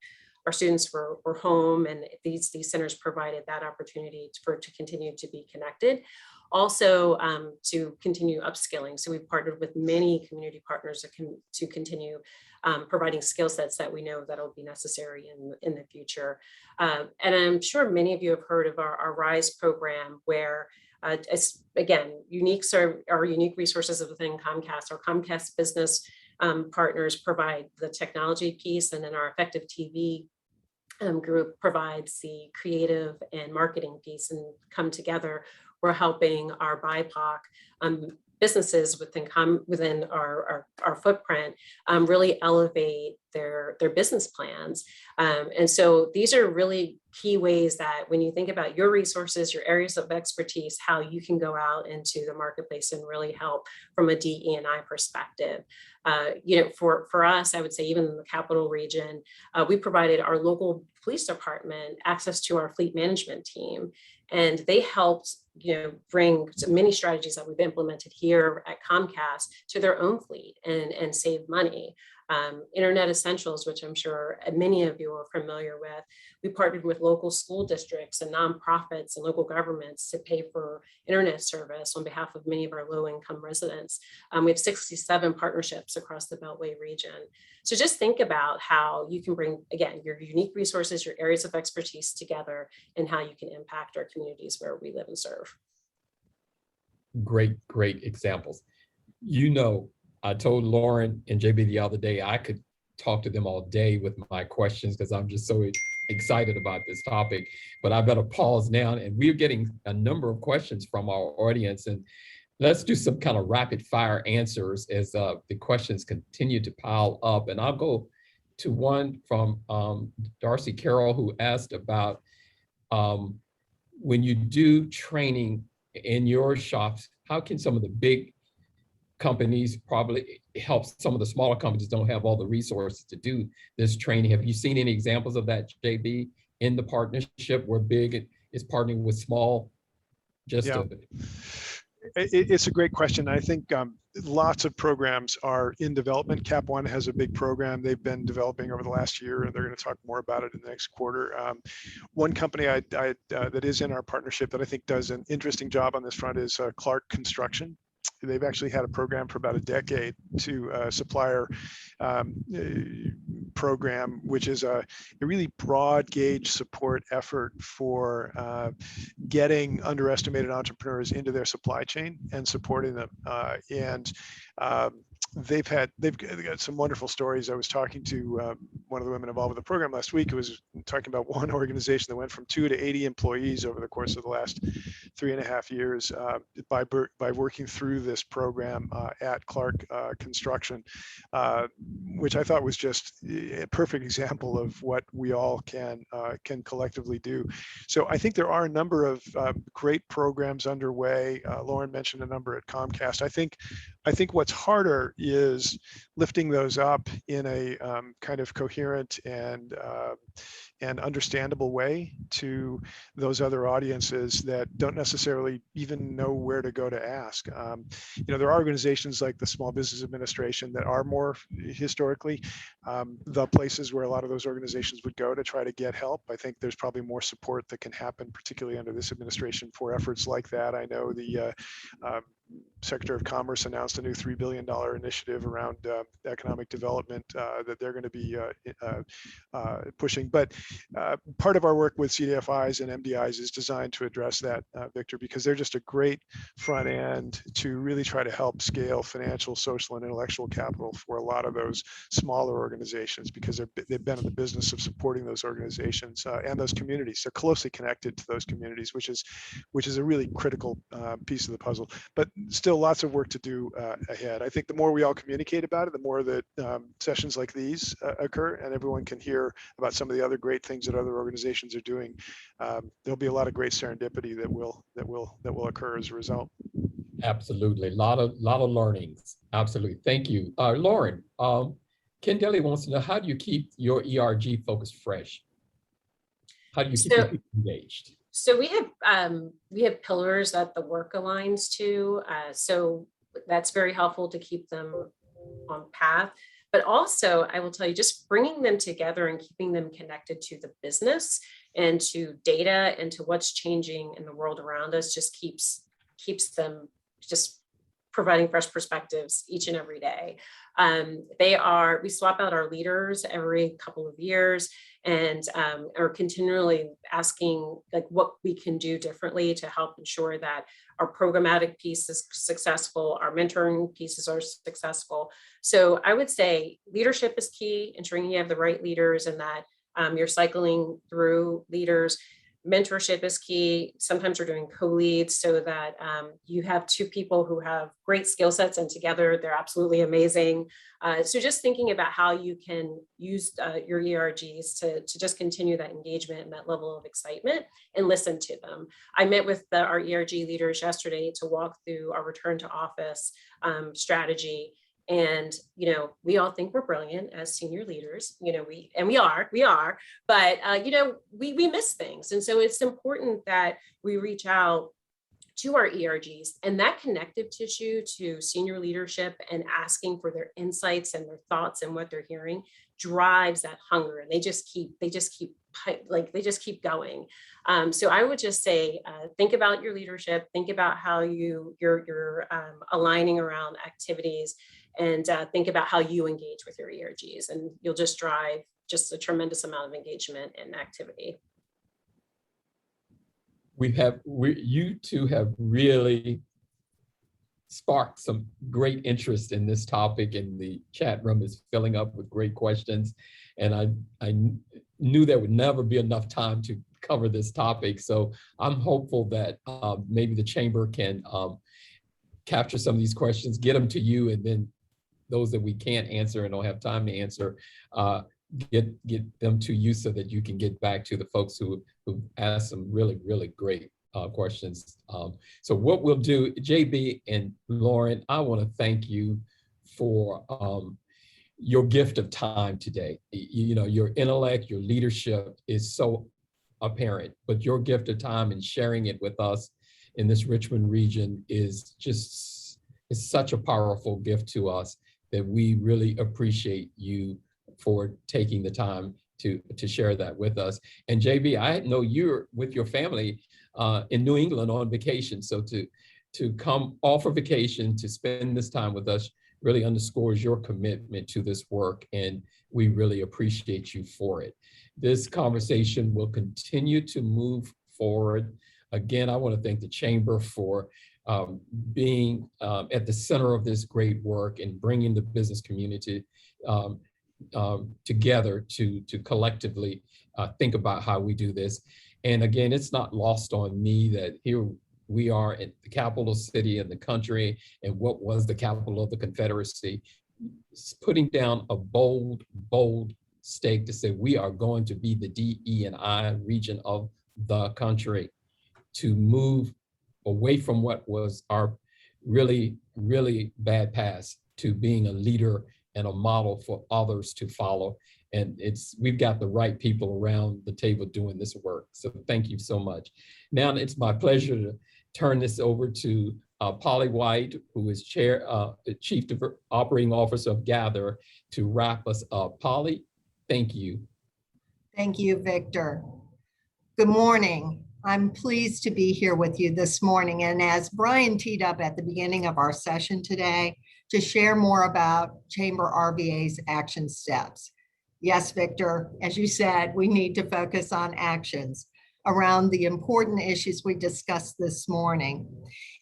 students were home, and these centers provided that opportunity to continue to be connected. Also to continue upskilling. So we've partnered with many community partners to continue providing skill sets that we know that'll be necessary in the future. And I'm sure many of you have heard of our RISE program, where again, our unique resources within Comcast. Our Comcast business partners provide the technology piece, and then our Effective TV group provides the creative and marketing piece, and come together. We're helping our BIPOC businesses within our footprint really elevate their business plans. And so these are really key ways that when you think about your resources, your areas of expertise, how you can go out into the marketplace and really help from a DE&I perspective. For us, I would say even in the Capital Region, we provided our local police department access to our fleet management team. And they helped, bring many strategies that we've implemented here at Comcast to their own fleet and save money. Internet Essentials, which I'm sure many of you are familiar with, we partnered with local school districts and nonprofits and local governments to pay for internet service on behalf of many of our low-income residents. We have 67 partnerships across the Beltway region. So just think about how you can bring, again, your unique resources, your areas of expertise together, and how you can impact our communities where we live and serve. Great examples. I told Lauren and JB the other day, I could talk to them all day with my questions because I'm just so excited about this topic, but I better pause now. And we're getting a number of questions from our audience, and let's do some kind of rapid fire answers as the questions continue to pile up. And I'll go to one from Darcy Carroll, who asked about when you do training in your shops, how can some of the big companies probably help some of the smaller companies don't have all the resources to do this training? Have you seen any examples of that, JB, in the partnership where big is partnering with small? It's a great question. I think lots of programs are in development. Cap One has a big program they've been developing over the last year, and they're going to talk more about it in the next quarter. One company that is in our partnership that I think does an interesting job on this front is Clark Construction. They've actually had a program for about a decade to supplier program, which is a really broad gauge support effort for getting underestimated entrepreneurs into their supply chain and supporting them. They've got some wonderful stories. I was talking to one of the women involved with the program last week, who was talking about one organization that went from 2 to 80 employees over the course of the last 3.5 years by working through this program at Clark Construction, which I thought was just a perfect example of what we all can collectively do. So I think there are a number of great programs underway. Lauren mentioned a number at Comcast. I think what's harder is lifting those up in a kind of coherent and understandable way to those other audiences that don't necessarily even know where to go to ask. There are organizations like the Small Business Administration that are more historically the places where a lot of those organizations would go to try to get help. I think there's probably more support that can happen, particularly under this administration, for efforts like that. I know the Secretary of Commerce announced a new $3 billion initiative around economic development that they're going to be pushing. But part of our work with CDFIs and MDIs is designed to address that, Victor, because they're just a great front end to really try to help scale financial, social, and intellectual capital for a lot of those smaller organizations, because they've been in the business of supporting those organizations and those communities. They're closely connected to those communities, which is a really critical piece of the puzzle. But still lots of work to do ahead. I think the more we all communicate about it, the more that sessions like these occur and everyone can hear about some of the other great things that other organizations are doing. There'll be a lot of great serendipity that will occur as a result. Absolutely, a lot of learnings. Absolutely, thank you, Lauren. Ken Daly wants to know, how do you keep your ERG focus fresh? How do you keep people engaged? So we have pillars that the work aligns to. So that's very helpful to keep them on path. But also, I will tell you, just bringing them together and keeping them connected to the business and to data and to what's changing in the world around us just keeps them just providing fresh perspectives each and every day. We swap out our leaders every couple of years and are continually asking like what we can do differently to help ensure that our programmatic piece is successful, our mentoring pieces are successful. So I would say leadership is key, ensuring you have the right leaders and that you're cycling through leaders. Mentorship is key. Sometimes we're doing co-leads so that you have two people who have great skill sets and together they're absolutely amazing. So just thinking about how you can use your ERGs to just continue that engagement and that level of excitement and listen to them. I met with our ERG leaders yesterday to walk through our return to office strategy. And, we all think we're brilliant as senior leaders, we are, but, we miss things. And so it's important that we reach out to our ERGs and that connective tissue to senior leadership and asking for their insights and their thoughts and what they're hearing drives that hunger. And they just keep going. So I would just say, think about your leadership, think about how you're aligning around activities, and think about how you engage with your ERGs, and you'll just drive just a tremendous amount of engagement and activity. You two have really sparked some great interest in this topic, and the chat room is filling up with great questions. And I knew there would never be enough time to cover this topic. So I'm hopeful that maybe the chamber can capture some of these questions, get them to you, and then those that we can't answer and don't have time to answer, get them to you so that you can get back to the folks who asked some really, really great questions. So what we'll do, JB and Lauren, I want to thank you for your gift of time today. Your intellect, your leadership is so apparent, but your gift of time and sharing it with us in this Richmond region is such a powerful gift to us that we really appreciate you for taking the time to share that with us. And JB, I know you're with your family in New England on vacation. So to come off of vacation to spend this time with us really underscores your commitment to this work. And we really appreciate you for it. This conversation will continue to move forward. Again, I want to thank the Chamber for being at the center of this great work and bringing the business community together to collectively think about how we do this. And again, it's not lost on me that here we are in the capital city in the country and what was the capital of the Confederacy, putting down a bold stake to say we are going to be the DE&I region of the country, to move away from what was our really, really bad past to being a leader and a model for others to follow. And we've got the right people around the table doing this work. So thank you so much. Now it's my pleasure to turn this over to Polly White, who is Chief Operating Officer of Gather, to wrap us up. Polly, thank you. Thank you, Victor. Good morning. I'm pleased to be here with you this morning. And as Brian teed up at the beginning of our session today, to share more about Chamber RVA's action steps. Yes, Victor, as you said, we need to focus on actions around the important issues we discussed this morning.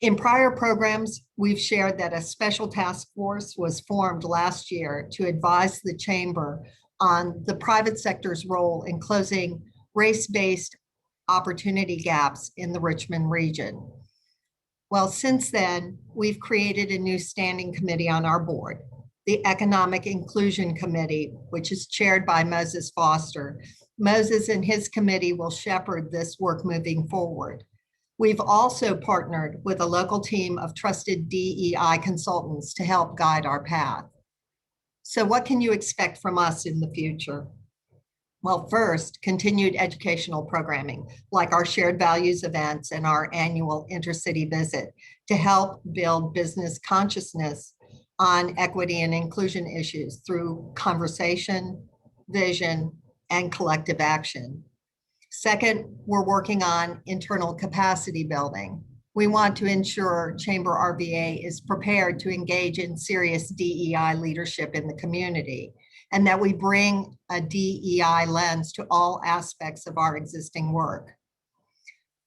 In prior programs, we've shared that a special task force was formed last year to advise the Chamber on the private sector's role in closing race-based opportunity gaps in the Richmond region. Well, since then, we've created a new standing committee on our board, the Economic Inclusion Committee, which is chaired by Moses Foster. Moses and his committee will shepherd this work moving forward. We've also partnered with a local team of trusted DEI consultants to help guide our path. So what can you expect from us in the future? Well, first, continued educational programming, like our shared values events and our annual intercity visit, to help build business consciousness on equity and inclusion issues through conversation, vision, and collective action. Second, we're working on internal capacity building. We want to ensure Chamber RVA is prepared to engage in serious DEI leadership in the community, and that we bring a DEI lens to all aspects of our existing work.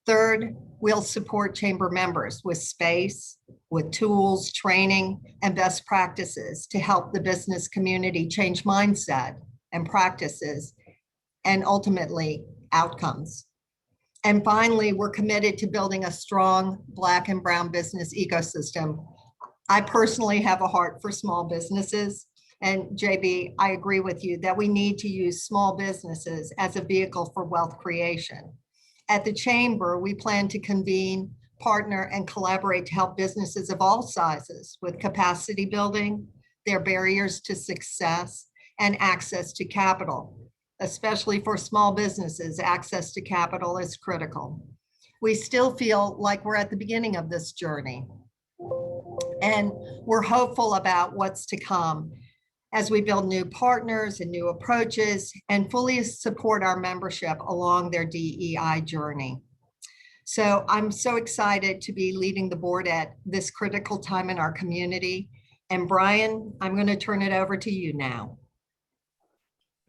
Third, we'll support Chamber members with space, with tools, training, and best practices to help the business community change mindset and practices, and ultimately outcomes. And finally, we're committed to building a strong Black and Brown business ecosystem. I personally have a heart for small businesses. And JB, I agree with you that we need to use small businesses as a vehicle for wealth creation. At the Chamber, we plan to convene, partner, and collaborate to help businesses of all sizes with capacity building, their barriers to success, and access to capital. Especially for small businesses, access to capital is critical. We still feel like we're at the beginning of this journey, and we're hopeful about what's to come as we build new partners and new approaches and fully support our membership along their DEI journey. So I'm so excited to be leading the board at this critical time in our community. And Brian, I'm going to turn it over to you now.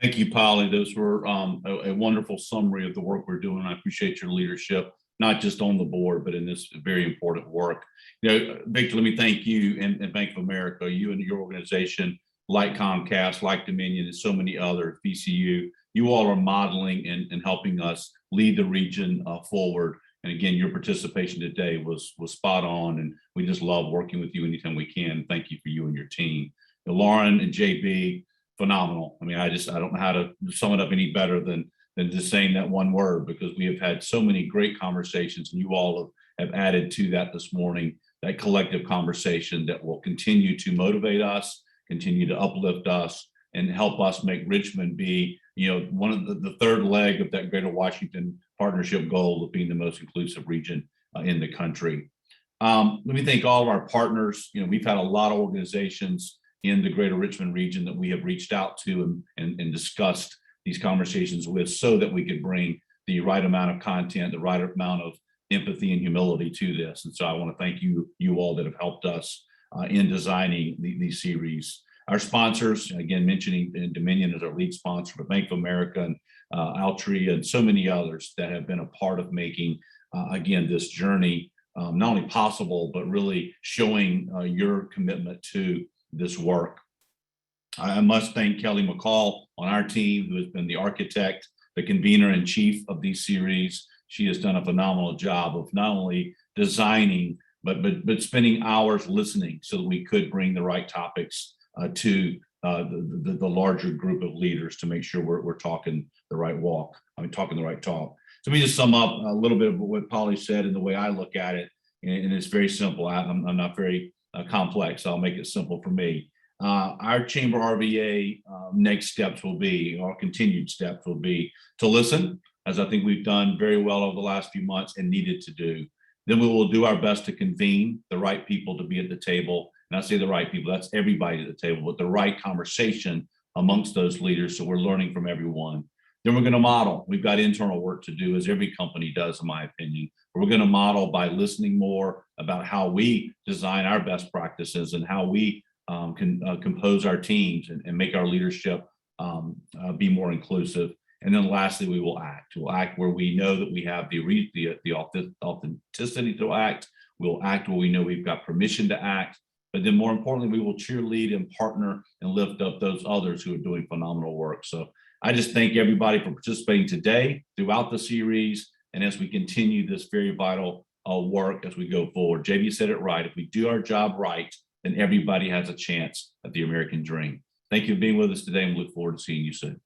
Thank you, Polly. Those were a wonderful summary of the work we're doing. I appreciate your leadership, not just on the board, but in this very important work. You know, Victor, let me thank you and Bank of America, you and your organization, like Comcast, like Dominion, and so many others, VCU. You all are modeling and helping us lead the region forward. And again, your participation today was spot on, and we just love working with you anytime we can. Thank you for you and your team. Now, Lauren and JB, phenomenal. I mean, I don't know how to sum it up any better than just saying that one word, because we have had so many great conversations, and you all have added to that this morning, that collective conversation that will continue to motivate us, continue to uplift us, and help us make Richmond be, you know, one of the third leg of that Greater Washington Partnership goal of being the most inclusive region in the country. Let me thank all of our partners. You know, we've had a lot of organizations in the Greater Richmond region that we have reached out to and discussed these conversations with, so that we could bring the right amount of content, the right amount of empathy and humility to this. And so I want to thank you all that have helped us in designing these series. Our sponsors, again, mentioning Dominion as our lead sponsor, but Bank of America and Altria and so many others that have been a part of making, again, this journey not only possible, but really showing your commitment to this work. I must thank Kelly McCall on our team, who has been the architect, the convener in chief of these series. She has done a phenomenal job of not only designing, but spending hours listening so that we could bring the right topics to the larger group of leaders to make sure we're talking the right walk. I mean, talking the right talk. So let me just sum up a little bit of what Polly said and the way I look at it. And it's very simple. I'm not very complex. I'll make it simple for me. Our Chamber RVA next steps will be, or continued steps will be, to listen, as I think we've done very well over the last few months and needed to do. Then we will do our best to convene the right people to be at the table. And I say the right people, that's everybody at the table, but the right conversation amongst those leaders, so we're learning from everyone. Then we're going to model. We've got internal work to do, as every company does, in my opinion. We're going to model by listening more about how we design our best practices and how we can compose our teams and make our leadership be more inclusive. And then lastly, we will act. We'll act where we know that we have the authenticity to act. We'll act where we know we've got permission to act. But then more importantly, we will cheerlead and partner and lift up those others who are doing phenomenal work. So I just thank everybody for participating today, throughout the series, and as we continue this very vital work as we go forward. JB said it right. If we do our job right, then everybody has a chance at the American dream. Thank you for being with us today, and we look forward to seeing you soon.